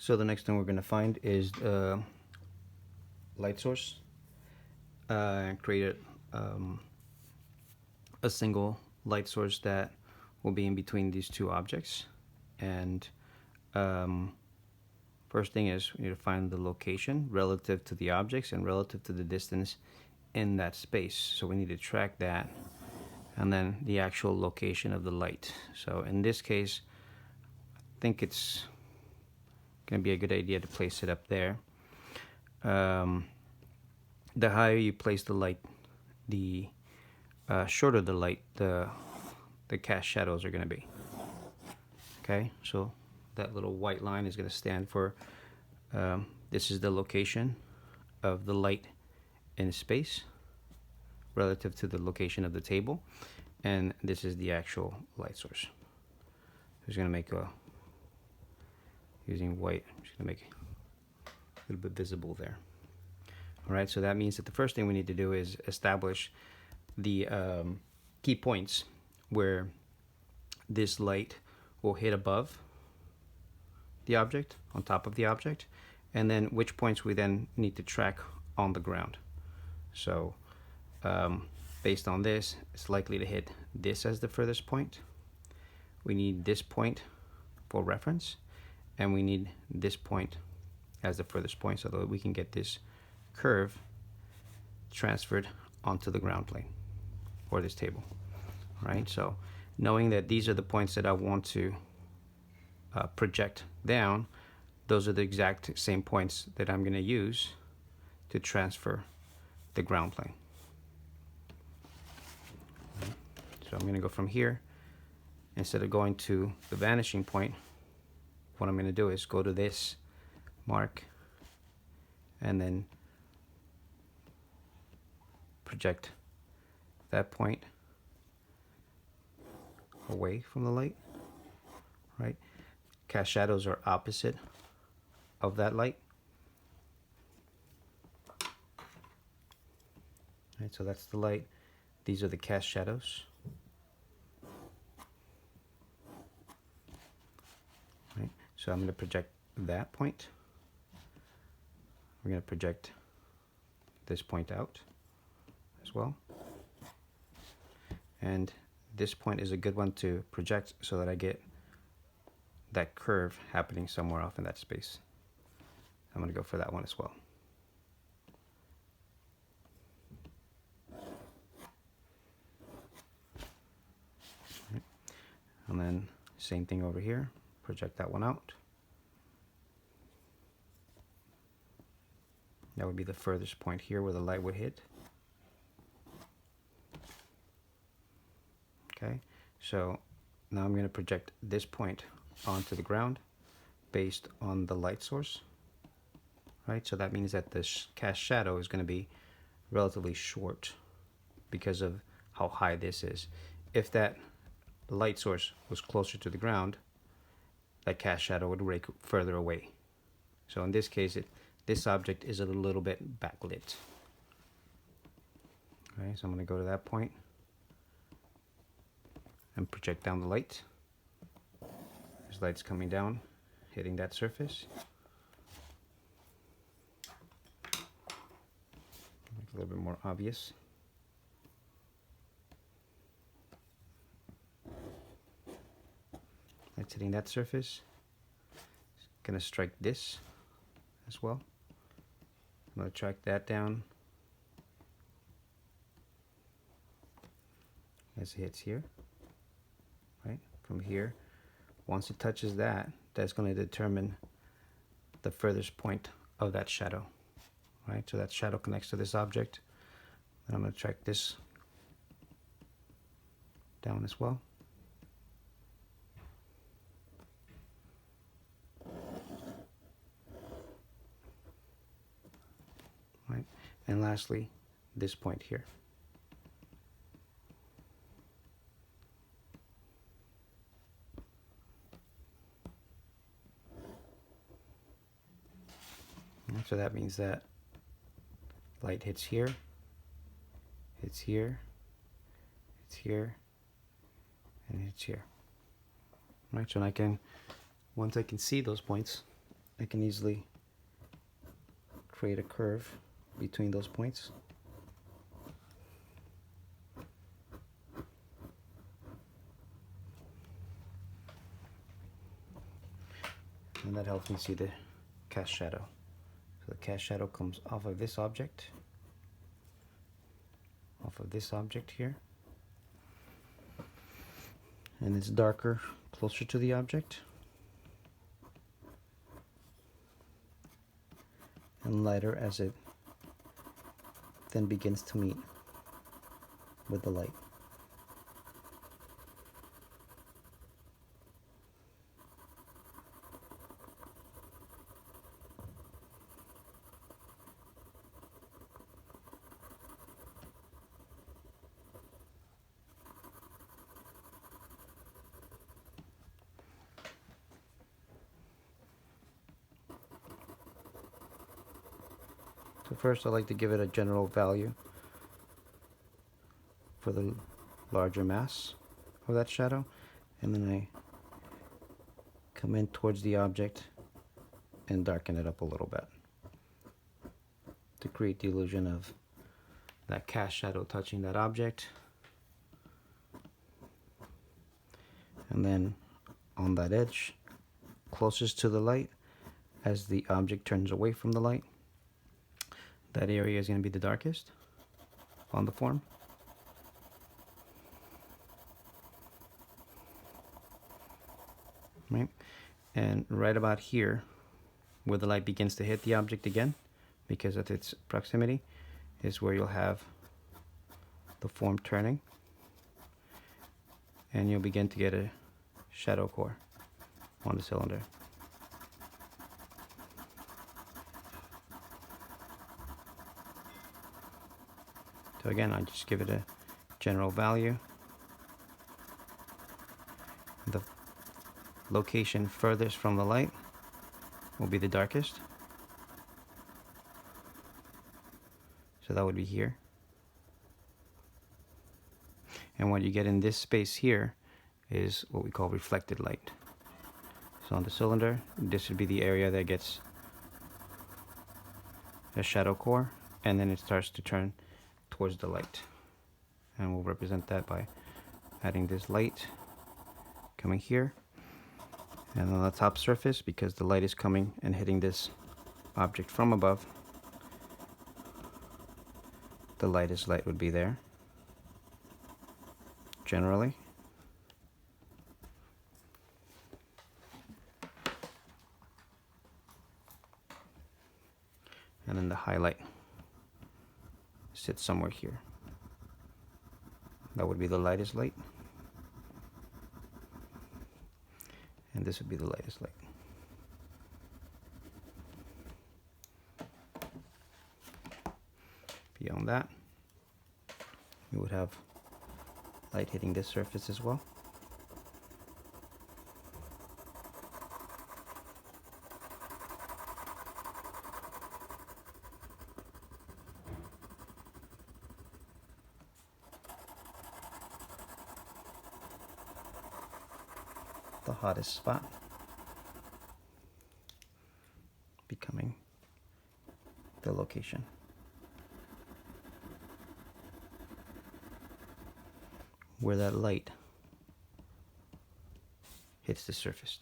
So the next thing we're going to find is the light source. Create a single light source that will be in between these two objects. And first thing is we need to find the location relative to the objects and relative to the distance in that space. So we need to track that, and then the actual location of the light. So in this case, I think it's going to be a good idea to place it up there. The higher you place the light, the shorter the light, the cast shadows are going to be. Okay, so that little white line is going to stand for this is the location of the light in space relative to the location of the table, and this is the actual light source. I'm just going to make a, using white, I'm just going to make it a little bit visible there. All right, so that means that the first thing we need to do is establish the key points where this light will hit above the object, on top of the object, and then which points we then need to track on the ground. So based on this, it's likely to hit this as the furthest point. We need this point for reference, and we need this point as the furthest point so that we can get this curve transferred onto the ground plane or this table. All right, so knowing that these are the points that I want to project down, those are the exact same points that I'm going to use to transfer the ground plane. So I'm going to go from here. Instead of going to the vanishing point, what I'm going to do is go to this mark and then project that point away from the light, right? Cast shadows are opposite of that light. Right, so that's the light. These are the cast shadows. Right, so I'm going to project that point. We're going to project this point out as well. And this point is a good one to project so that I get that curve happening somewhere off in that space. I'm going to go for that one as well. Right. And then same thing over here, project that one out. That would be the furthest point here where the light would hit. Okay, so now I'm going to project this point onto the ground based on the light source. Right, so that means that this cast shadow is going to be relatively short because of how high this is. If that light source was closer to the ground, that cast shadow would rake further away. So in this case, this object is a little bit backlit. Okay, so I'm going to go to that point and project down the light. There's light's coming down, hitting that surface. Make it a little bit more obvious. Light's hitting that surface. It's going to strike this as well. I'm going to track that down as it hits here. Right, from here, once it touches that, that's going to determine the furthest point of that shadow. Right, so that shadow connects to this object, and I'm going to track this down as well. Right, and lastly, this point here. So that means that light hits here, hits here, hits here, and hits here. Right, so I can, once I can see those points, I can easily create a curve between those points. And that helps me see the cast shadow. So the cast shadow comes off of this object, here, and it's darker closer to the object and lighter as it then begins to meet with the light. So first I like to give it a general value for the larger mass of that shadow, and then I come in towards the object and darken it up a little bit to create the illusion of that cast shadow touching that object. And then on that edge closest to the light, as the object turns away from the light, that area is going to be the darkest on the form. Right? And right about here, where the light begins to hit the object again, because of its proximity, is where you'll have the form turning, and you'll begin to get a shadow core on the cylinder. So again, I just give it a general value. The location furthest from the light will be the darkest. So that would be here. And what you get in this space here is what we call reflected light. So on the cylinder, this would be the area that gets a shadow core, and then it starts to turn towards the light. And we'll represent that by adding this light coming here. And on the top surface, because the light is coming and hitting this object from above, the lightest light would be there, generally. And then the highlight sits somewhere here. That would be the lightest light. And this would be the lightest light. Beyond that, you would have light hitting this surface as well. The hottest spot becoming the location where that light hits the surface.